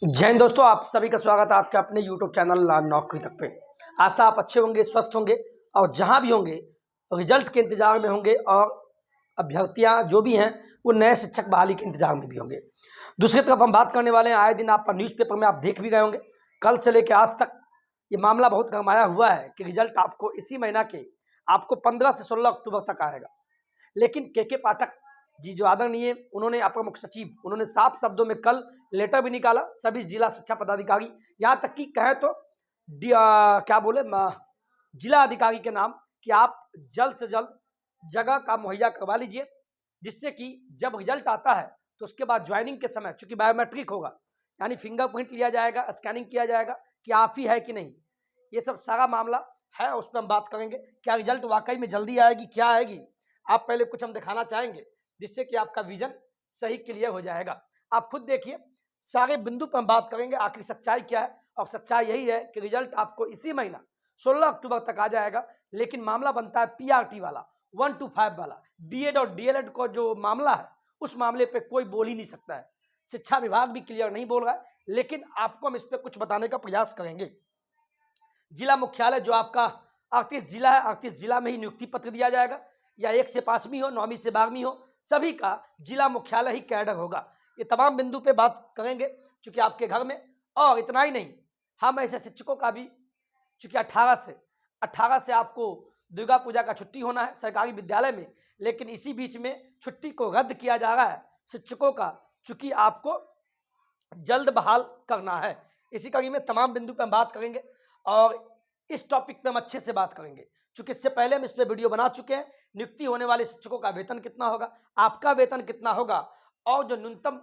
जय हिंद दोस्तों, आप सभी का स्वागत है आपके अपने YouTube चैनल नौकरी तक पे। आशा आप अच्छे होंगे, स्वस्थ होंगे और जहां भी होंगे रिजल्ट के इंतजार में होंगे और अभ्यर्थियां जो भी हैं वो नए शिक्षक बहाली के इंतजार में भी होंगे। दूसरी तरफ हम बात करने वाले हैं, आए दिन आप न्यूज़पेपर में आप देख भी गए होंगे, कल से लेकर आज तक ये मामला बहुत गरमाया हुआ है कि रिजल्ट आपको इसी महीना के आपको 15 से 16 अक्टूबर तक आएगा। लेकिन के पाठक जी जो आदरणीय उन्होंने अपर मुख्य सचिव उन्होंने साफ शब्दों में कल लेटर भी निकाला सभी जिला शिक्षा पदाधिकारी, यहाँ तक कि कहें तो क्या बोले जिला अधिकारी के नाम कि आप जल्द से जल्द जगह का मुहैया करवा लीजिए, जिससे कि जब रिजल्ट आता है तो उसके बाद ज्वाइनिंग के समय चूंकि बायोमेट्रिक होगा, यानी फिंगरप्रिंट लिया जाएगा, स्कैनिंग किया जाएगा कि आप ही है कि नहीं। ये सब सारा मामला है, उस पर हम बात करेंगे। क्या रिजल्ट वाकई में जल्दी आएगी, क्या आएगी, आप पहले कुछ हम दिखाना चाहेंगे जिससे कि आपका विजन सही क्लियर हो जाएगा। आप खुद देखिए, सारे बिंदु पर हम बात करेंगे आखिर सच्चाई क्या है, और सच्चाई यही है कि रिजल्ट आपको इसी महीना 16 अक्टूबर तक आ जाएगा। लेकिन मामला बनता है पीआरटी वाला, 1 to 5 वाला, बीएड और डीएलएड का जो मामला है उस मामले पे कोई बोल ही नहीं सकता है। शिक्षा विभाग भी क्लियर नहीं बोल रहा है, लेकिन आपको हम इस पर कुछ बताने का प्रयास करेंगे। जिला मुख्यालय जो आपका 38 जिला है, 38 जिला में ही नियुक्ति पत्र दिया जाएगा, या 1 से 5वीं हो, 9वीं से 12वीं हो, सभी का जिला मुख्यालय ही कैडर होगा। ये तमाम बिंदु पे बात करेंगे चूंकि आपके घर में। और इतना ही नहीं, हम ऐसे शिक्षकों का भी चूंकि 18 से आपको दुर्गा पूजा का छुट्टी होना है सरकारी विद्यालय में, लेकिन इसी बीच में छुट्टी को रद्द किया जा रहा है शिक्षकों का, चूंकि आपको जल्द बहाल करना है। इसी कड़ी में तमाम बिंदु पर हम बात करेंगे और इस टॉपिक पे हम अच्छे से बात करेंगे, चूंकि इससे पहले हम इस पर वीडियो बना चुके हैं। नियुक्ति होने वाले शिक्षकों का वेतन कितना होगा, आपका वेतन कितना होगा, और जो न्यूनतम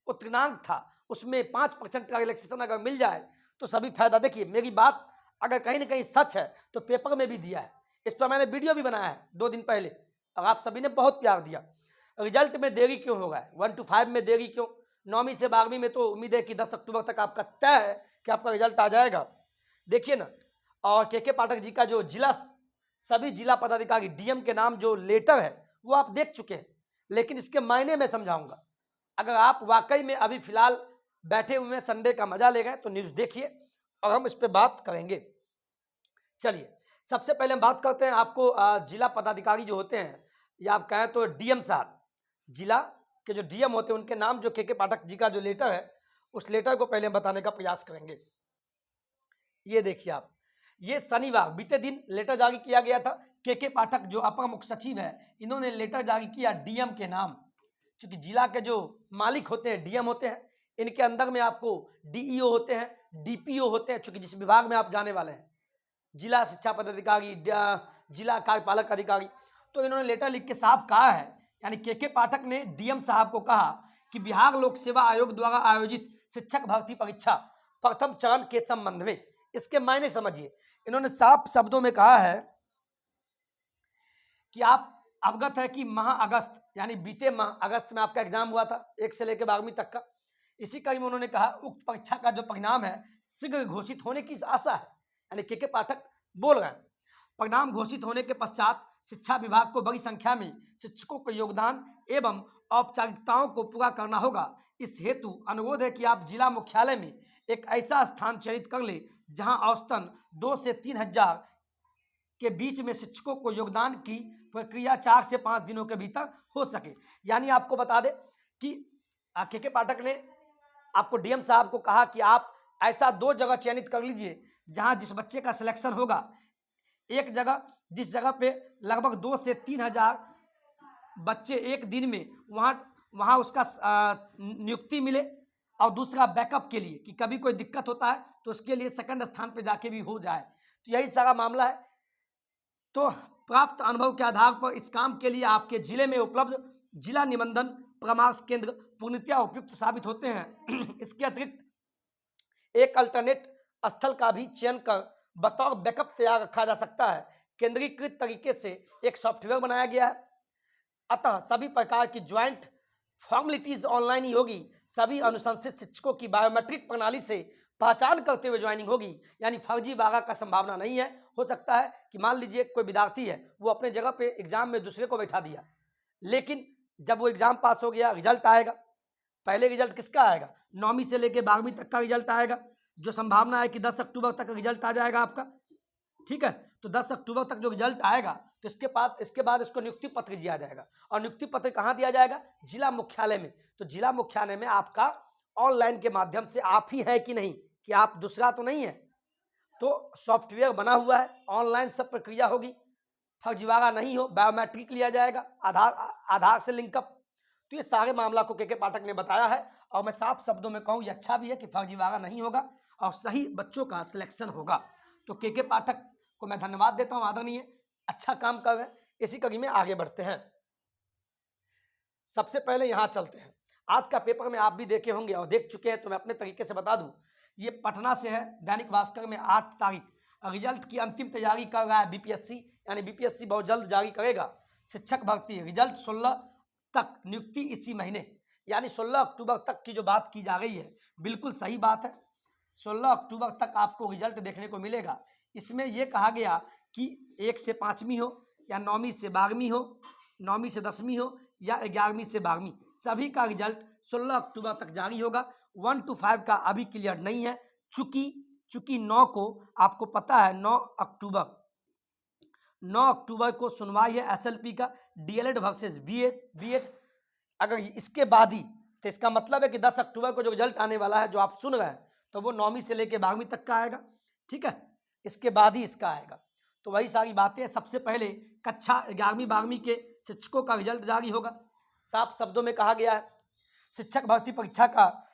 उत्तीर्णांक था उसमें 5% का रिलैक्सेशन अगर मिल जाए तो सभी फायदा। देखिए, मेरी बात अगर कहीं ना कहीं सच है तो पेपर में भी दिया है, इस पर मैंने वीडियो भी बनाया है 2 दिन पहले, और आप सभी ने बहुत प्यार दिया। रिजल्ट में देरी क्यों होगा, 1 to 5 में देरी क्यों, 9वीं से 12वीं में तो उम्मीद है कि 10 अक्टूबर तक आपका तय है कि आपका रिजल्ट आ जाएगा। देखिए ना, और के पाठक जी का जो जिला सभी जिला पदाधिकारी डीएम के नाम जो लेटर है वो आप देख चुके हैं, लेकिन इसके मायने में समझाऊंगा। अगर आप वाकई में अभी फिलहाल बैठे हुए हैं, संडे का मजा ले गए, तो न्यूज़ देखिए और हम इस पर बात करेंगे। चलिए, सबसे पहले हम बात करते हैं आपको जिला पदाधिकारी जो होते हैं, या आप कहें तो डीएम साहब, जिला के जो डीएम होते हैं उनके नाम जो के पाठक जी का जो लेटर है उस लेटर को पहले हम बताने का प्रयास करेंगे। ये देखिए आप, ये शनिवार बीते दिन लेटर जारी किया गया था। के पाठक जो अपर मुख्य सचिव है, इन्होंने लेटर जारी किया डीएम के नाम, क्योंकि जिला के जो मालिक होते हैं डीएम होते हैं, इनके अंदर में आपको डीईओ होते हैं, डीपीओ होते हैं, चूंकि जिस विभाग में आप जाने वाले हैं, जिला शिक्षा पदाधिकारी, जिला कार्यपालक अधिकारी। तो इन्होंने लेटर लिख के साफ कहा है, यानी के पाठक ने डीएम साहब को कहा कि बिहार लोक सेवा आयोग द्वारा आयोजित शिक्षक भर्ती परीक्षा प्रथम चरण के संबंध में, इसके मायने समझिए। इन्होंने साफ शब्दों में कहा है कि आप अवगत है कि माह अगस्त, यानी बीते माह अगस्त में आपका एग्जाम हुआ था 1 से लेकर 12वीं तक का। इसी कड़ी में उन्होंने कहा उक्त परीक्षा का जो परिणाम है शीघ्र घोषित होने की आशा है, यानी के पाठक बोल रहे हैं। परिणाम घोषित होने के पश्चात शिक्षा विभाग को बड़ी संख्या में शिक्षकों का योगदान एवं औपचारिकताओं को पूरा करना होगा। इस हेतु अनुरोध है कि आप जिला मुख्यालय में एक ऐसा स्थान चयनित कर ले जहां औसतन 2 से 3 हजार के बीच में शिक्षकों को योगदान की प्रक्रिया 4 से 5 दिनों के भीतर हो सके। यानी आपको बता दें कि के पाठक ने आपको डीएम साहब को कहा कि आप ऐसा 2 जगह चयनित कर लीजिए जहां जिस बच्चे का सिलेक्शन होगा, एक जगह जिस जगह पे लगभग 2 से 3 हजार बच्चे एक दिन में वहाँ उसका नियुक्ति मिले, और दूसरा बैकअप के लिए कि कभी कोई दिक्कत होता है तो उसके लिए सेकंड स्थान पे जाके भी हो जाए। तो यही सारा मामला है। तो प्राप्त अनुभव के आधार पर इस काम के लिए आपके जिले में उपलब्ध जिला निबंधन परामर्श केंद्र पूर्णतया उपयुक्त साबित होते हैं। इसके अतिरिक्त एक अल्टरनेट स्थल का भी चयन कर बतौर बैकअप तैयार रखा जा सकता है। केंद्रीकृत तरीके से एक सॉफ्टवेयर बनाया गया है, अतः सभी प्रकार की ज्वाइंट फॉर्मेलिटीज ऑनलाइन ही होगी। सभी अनुशंसित शिक्षकों की बायोमेट्रिक प्रणाली से पहचान करते हुए ज्वाइनिंग होगी, यानी फर्जी वागा का संभावना नहीं है। हो सकता है कि मान लीजिए कोई विद्यार्थी है, वो अपने जगह पे एग्जाम में दूसरे को बैठा दिया, लेकिन जब वो एग्जाम पास हो गया, रिजल्ट आएगा, पहले रिजल्ट किसका आएगा, 9वीं से लेके 12वीं तक का रिजल्ट आएगा, जो संभावना है कि 10 अक्टूबर तक रिजल्ट आ जाएगा आपका। ठीक है, तो 10 अक्टूबर तक जो रिजल्ट आएगा तो इसके बाद इसको नियुक्ति पत्र दिया जाएगा। और नियुक्ति पत्र कहाँ दिया जाएगा, जिला मुख्यालय में। तो जिला मुख्यालय में आपका ऑनलाइन के माध्यम से आप ही है कि नहीं, कि आप दूसरा तो नहीं है, तो सॉफ्टवेयर बना हुआ है, ऑनलाइन सब प्रक्रिया होगी, फर्जीवाड़ा नहीं हो, बायोमेट्रिक लिया जाएगा, आधार से लिंकअप। तो ये सारे मामला को के पाठक ने बताया है, और मैं साफ शब्दों में कहूँ ये अच्छा भी है कि फर्जीवाड़ा नहीं होगा और सही बच्चों का सिलेक्शन होगा। तो के पाठक को मैं धन्यवाद देता हूँ, आदरणीय, अच्छा काम कर रहे हैं। इसी कड़ी में आगे बढ़ते हैं। सबसे पहले यहाँ चलते हैं, आज का पेपर में आप भी देखे होंगे और देख चुके हैं, तो मैं अपने तरीके से बता दूं, ये पटना से है। दैनिक भास्कर में 8 तारीख रिजल्ट की अंतिम तैयारी कर रहा है बीपीएससी, यानी बीपीएससी बहुत जल्द जारी करेगा शिक्षक भर्ती रिजल्ट 16 तक, नियुक्ति इसी महीने, यानी 16 अक्टूबर तक की जो बात की जा रही है बिल्कुल सही बात है। 16 अक्टूबर तक आपको रिजल्ट देखने को मिलेगा। इसमें यह कहा गया कि 1 से 5वीं हो या 9वीं से 12वीं हो, 9वीं से 10वीं हो या 11वीं से 12वीं, सभी का रिजल्ट 16 अक्टूबर तक जारी होगा। 1 to 5 का अभी क्लियर नहीं है, चूंकि 9 को आपको पता है 9 अक्टूबर को सुनवाई है एसएलपी का, डीएलएड वर्सेस बीएड। अगर इसके बाद ही, तो इसका मतलब है कि 10 अक्टूबर को जो रिजल्ट आने वाला है जो आप सुन रहे हैं, तो वो 9वीं से लेकर 12वीं तक का आएगा। ठीक है, इसके बाद ही इसका आएगा। तो वही सारी बातें, सबसे पहले कक्षा 11वीं 12वीं के शिक्षकों का रिजल्ट जारी होगा। साफ शब्दों में कहा गया है शिक्षक भर्ती परीक्षा का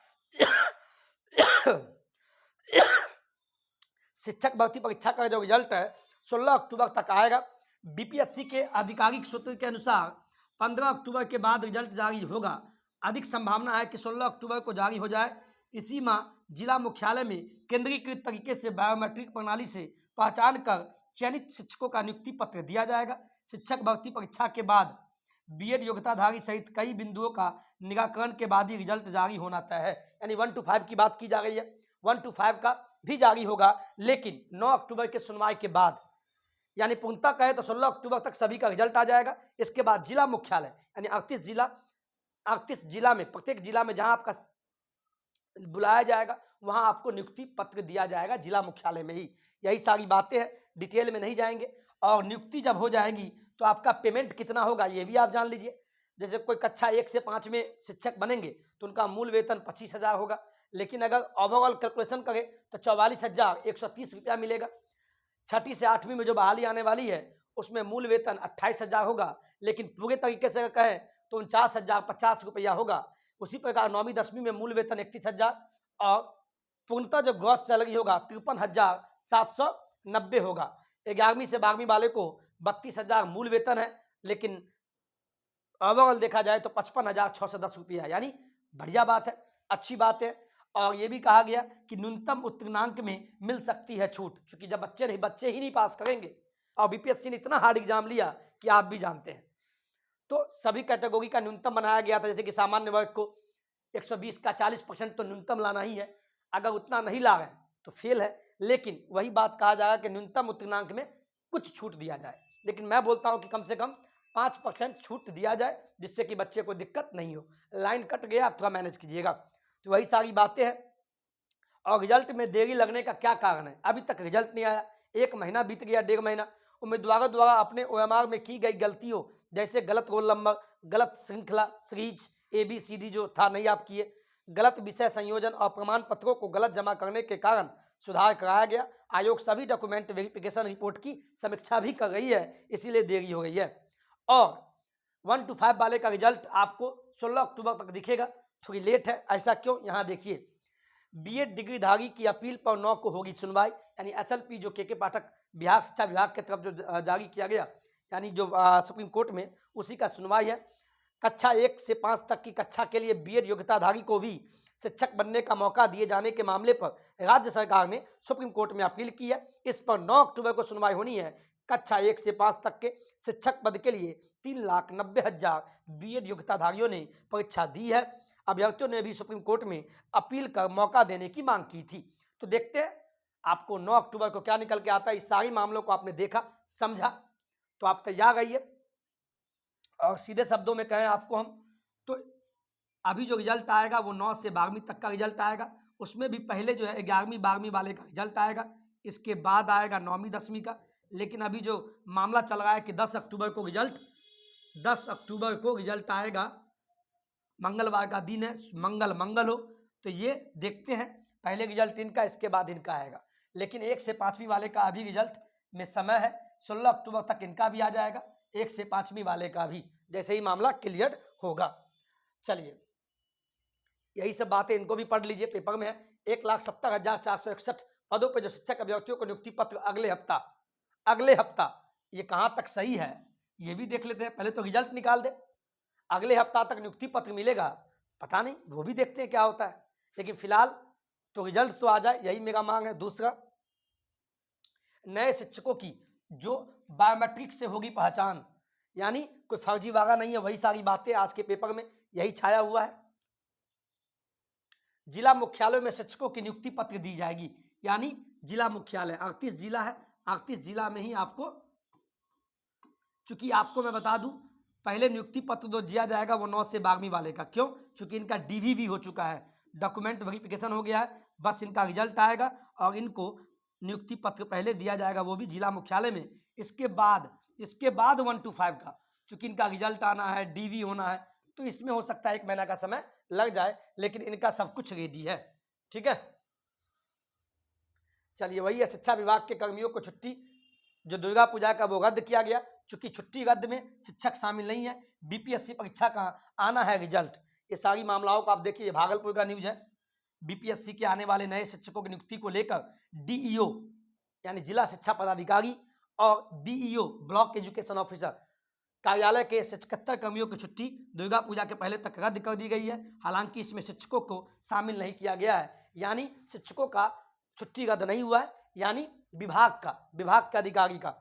शिक्षक भर्ती परीक्षा का जो रिजल्ट है 16 अक्टूबर तक आएगा। बीपीएससी के आधिकारिक सूत्र के अनुसार 15 अक्टूबर के बाद रिजल्ट जारी होगा। अधिक संभावना है कि 16 अक्टूबर को जारी हो जाए। इसी माह जिला मुख्यालय में केंद्रीकृत तरीके से बायोमेट्रिक प्रणाली से पहचान कर चयनित शिक्षकों का नियुक्ति पत्र दिया जाएगा। शिक्षक भर्ती परीक्षा के बाद बीएड योग्यताधारी सहित कई बिंदुओं का निराकरण के बाद ही रिजल्ट जारी होना तय है। यानी 1 to 5 की बात की जा रही है, 1 to 5 का भी जारी होगा, लेकिन 9 अक्टूबर के सुनवाई के बाद, यानी पूर्णतः कहे तो 16 अक्टूबर तक सभी का रिजल्ट आ जाएगा। इसके बाद जिला मुख्यालय यानी 38 जिला में, प्रत्येक जिला में जहां आपका बुलाया जाएगा वहां आपको नियुक्ति पत्र दिया जाएगा, जिला मुख्यालय में ही। यही सारी बातें हैं, डिटेल में नहीं जाएंगे। और नियुक्ति जब हो जाएगी तो आपका पेमेंट कितना होगा ये भी आप जान लीजिए। जैसे कोई कक्षा 1 से 5 में शिक्षक बनेंगे तो उनका मूल वेतन 25,000 होगा, लेकिन अगर ओवरऑल कैलकुलेशन करें तो 44,130 रुपया मिलेगा। 6ठी से 8वीं में जो बहाली आने वाली है उसमें मूल वेतन 28,000 होगा, लेकिन पूरे तरीके से अगर कहें तो 49,050 रुपया होगा। उसी प्रकार 9वीं 10वीं में मूल वेतन 31,000 और पूर्णतः जो ग्रॉस सैलरी होगा 53,790 होगा। 11वीं से 12वीं वाले को 32,000 मूल वेतन है, लेकिन ओवरऑल देखा जाए तो 55,610 रुपया, यानी बढ़िया बात है, अच्छी बात है। और ये भी कहा गया कि न्यूनतम उत्तीर्णांक में मिल सकती है छूट, क्योंकि जब बच्चे ही नहीं पास करेंगे, और बीपीएससी ने इतना हार्ड एग्जाम लिया कि आप भी जानते हैं, तो सभी कैटेगरी का न्यूनतम बनाया गया था। जैसे कि सामान्य वर्ग को 120 का 40% तो न्यूनतम लाना ही है, अगर उतना नहीं ला रहे तो फेल है। लेकिन वही बात कहा जाएगा कि न्यूनतम उत्तीर्णांक में कुछ छूट दिया जाए, लेकिन मैं बोलता हूं कि कम से कम 5% छूट दिया जाए, जिससे कि बच्चे को दिक्कत नहीं हो। लाइन कट गया, आप थोड़ा मैनेज कीजिएगा। तो वही सारी बातें हैं। और रिजल्ट में देरी लगने का क्या कारण है, अभी तक रिजल्ट नहीं आया, 1 महीना बीत गया, 1.5 महीना। उम्मीदवारों द्वारा अपने ओएमआर में की गई गलतियों, जैसे गलत रोल नंबर, गलत श्रृंखला सीरीज ABCD जो था नहीं आप किए, गलत विषय संयोजन और प्रमाण पत्रों को गलत जमा करने के कारण सुधार कराया गया। आयोग सभी डॉक्यूमेंट वेरिफिकेशन रिपोर्ट की समीक्षा भी कर रही है, इसीलिए देरी हो गई है। और 1 to 5 वाले का रिजल्ट आपको 16 अक्टूबर तक दिखेगा, थोड़ी लेट है। ऐसा क्यों, यहाँ देखिए, बीएड डिग्रीधारी की अपील पर 9 को होगी सुनवाई, यानी एसएलपी जो के पाठक बिहार शिक्षा विभाग की तरफ जो जारी किया गया, यानी जो सुप्रीम कोर्ट में, उसी का सुनवाई है। कक्षा 1 से 5 तक की कक्षा के लिए बीएड योग्यताधारी को भी शिक्षक बनने का मौका दिए जाने के मामले पर राज्य सरकार ने सुप्रीम कोर्ट में अपील की है। इस पर 9 अक्टूबर को सुनवाई होनी है। कक्षा 1 से 5 तक के शिक्षक पद के लिए 3,90,000 बीएड योग्यताधारियों ने परीक्षा दी है। अभ्यर्थियों ने भी सुप्रीम कोर्ट में अपील कर मौका देने की मांग की थी। तो देखते हैं आपको 9 अक्टूबर को क्या निकल के आता है। इस सारी मामलों को आपने देखा, समझा, तो आप तैयार रहिए। और सीधे शब्दों में कहें आपको हम, तो अभी जो रिजल्ट आएगा वो 9 से 12वीं तक का रिजल्ट आएगा। उसमें भी पहले जो है 11वीं 12वीं वाले का रिजल्ट आएगा, इसके बाद आएगा 9वीं 10वीं का। लेकिन अभी जो मामला चल रहा है कि 10 अक्टूबर को रिजल्ट आएगा, मंगलवार का दिन है, मंगल हो, तो ये देखते हैं पहले रिजल्ट इनका, इसके बाद इनका आएगा। लेकिन 1 से 5वीं वाले का अभी रिजल्ट में समय है, 16 अक्टूबर तक इनका भी आ जाएगा, 1 से 5वीं वाले का भी, जैसे ही मामला क्लियर होगा। चलिए यही सब बातें इनको भी पढ़ लीजिए, पेपर में है। 1,70,461 पदों पर जो शिक्षक अभ्यर्थियों को नियुक्ति पत्र अगले हफ्ता ये कहाँ तक सही है ये भी देख लेते हैं। पहले तो रिजल्ट निकाल दे, अगले हफ्ता तक नियुक्ति पत्र मिलेगा, पता नहीं, वो भी देखते हैं क्या होता है। लेकिन फिलहाल तो रिजल्ट तो आ जाए, यही मेरा मांग है। दूसरा, नए शिक्षकों की जो बायोमेट्रिक से होगी पहचान, यानी कोई फर्जीवाड़ा नहीं है, वही सारी बातें आज के पेपर में यही छाया हुआ है। जिला मुख्यालयों में शिक्षकों की नियुक्ति पत्र दी जाएगी, यानी जिला मुख्यालय 38 जिला है, 38 जिला में ही आपको, चूंकि आपको मैं बता दूं पहले नियुक्ति पत्र जो दिया जाएगा वो 9 से 12वीं वाले का, क्यों? चूंकि इनका डीवीवी हो चुका है, डॉक्यूमेंट वेरिफिकेशन हो गया है, बस इनका रिजल्ट आएगा और इनको नियुक्ति पत्र पहले दिया जाएगा, वो भी जिला मुख्यालय में। इसके बाद 1 to 5 का, चूंकि इनका रिजल्ट आना है, डीवी होना है, तो इसमें हो सकता है 1 महीना का समय लग जाए, लेकिन इनका सब कुछ रेडी है। ठीक है, चलिए वही है, शिक्षा विभाग के कर्मियों को छुट्टी जो दुर्गा पूजा का वो रद्द किया गया, चूंकि छुट्टी रद्द में शिक्षक शामिल नहीं है। बीपीएससी परीक्षा का आना है रिजल्ट, ये सारी मामलाओं को आप देखिए, भागलपुर का न्यूज है। बीपीएससी के आने वाले नए शिक्षकों की नियुक्ति को लेकर डीईओ यानी जिला शिक्षा पदाधिकारी और बीईओ ब्लॉक एजुकेशन ऑफिसर कार्यालय के 77 कर्मियों की छुट्टी दुर्गा पूजा के पहले तक रद्द कर दी गई है। हालांकि इसमें शिक्षकों को शामिल नहीं किया गया है, यानी शिक्षकों का छुट्टी रद्द नहीं हुआ है, यानी विभाग के अधिकारी का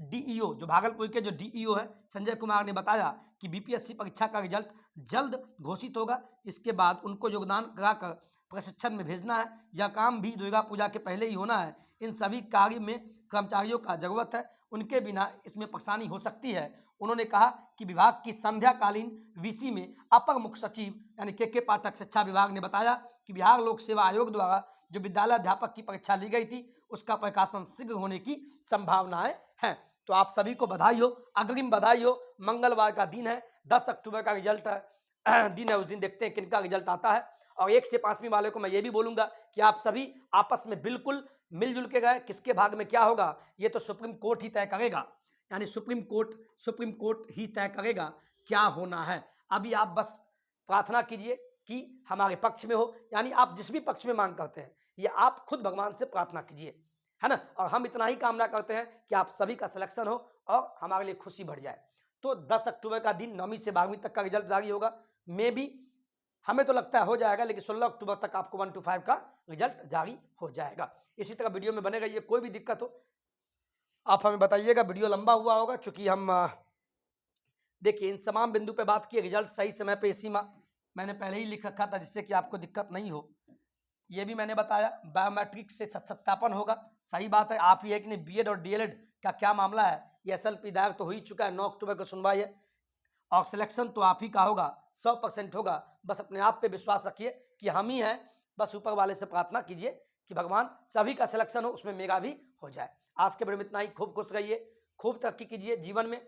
डीईओ, जो भागलपुर के जो डीईओ है संजय कुमार ने बताया कि बीपीएससी परीक्षा का रिजल्ट जल्द घोषित होगा, इसके बाद उनको योगदान कराकर प्रशिक्षण में भेजना है। यह काम भी दुर्गा पूजा के पहले ही होना है। इन सभी कार्य में कर्मचारियों का जरूरत है, उनके बिना इसमें परेशानी हो सकती है। उन्होंने कहा कि विभाग की संध्याकालीन वीसी में अपर मुख्य सचिव यानी के पाठक शिक्षा विभाग ने बताया कि बिहार लोक सेवा आयोग द्वारा जो विद्यालय अध्यापक की परीक्षा ली गई थी उसका प्रकाशन शीघ्र होने की संभावनाएं हैं। तो आप सभी को बधाई हो, अग्रिम बधाई हो। मंगलवार का दिन है, 10 अक्टूबर का रिजल्ट दिन है, उस दिन देखते हैं किनका रिजल्ट आता है। और 1 से 5वीं वाले को मैं ये भी बोलूंगा कि आप सभी आपस में बिल्कुल मिलजुल के गए, किसके भाग में क्या होगा ये तो सुप्रीम कोर्ट ही तय करेगा, यानी सुप्रीम कोर्ट ही तय करेगा क्या होना है। अभी आप बस प्रार्थना कीजिए कि हमारे पक्ष में हो, यानी आप जिस भी पक्ष में मांग करते हैं ये आप खुद भगवान से प्रार्थना कीजिए, है ना। और हम इतना ही कामना करते हैं कि आप सभी का सिलेक्शन हो और हमारे लिए खुशी बढ़ जाए। तो 10 अक्टूबर का दिन 9वीं से 12वीं तक का रिजल्ट जारी होगा, में भी हमें तो लगता है हो जाएगा, लेकिन 16 अक्टूबर तक आपको 1 to 5 का रिजल्ट जारी हो जाएगा। इसी तरह वीडियो में बने रहिए, कोई भी दिक्कत हो आप हमें बताइएगा। वीडियो लंबा हुआ होगा चूंकि हम देखिए इन तमाम बिंदु पे बात किए, रिजल्ट सही समय पे इसी माह मैंने पहले ही लिख रखा था जिससे कि आपको दिक्कत नहीं हो, ये भी मैंने बताया। बायोमेट्रिक से सत्यापन होगा, सही बात है। आप ही है कि नहीं, बीएड और डीएलएड का क्या मामला है, ये एसएलपी दायर तो हो ही चुका है, 9 अक्टूबर को सुनवाई है और सिलेक्शन तो आप ही का होगा, 100% होगा। बस अपने आप पे विश्वास रखिए कि हम ही हैं, बस ऊपर वाले से प्रार्थना कीजिए कि भगवान सभी का सिलेक्शन हो, उसमें मेरा भी हो जाए। आज के वीडियो में इतना ही, खूब खुश रहिए, खूब तरक्की कीजिए जीवन में,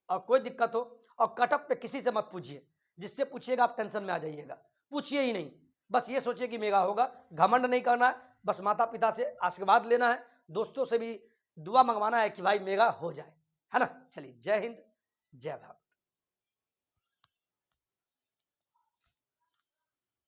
और कोई दिक्कत हो और कटअप पे किसी से मत पूछिए, जिससे पूछिएगा आप टेंशन में आ जाइएगा, पूछिए ही नहीं, बस ये सोचिए कि मेरा होगा। घमंड नहीं करना है, बस माता पिता से आशीर्वाद लेना है, दोस्तों से भी दुआ मंगवाना है कि भाई मेरा हो जाए, है ना। चलिए, जय हिंद, जय भारत।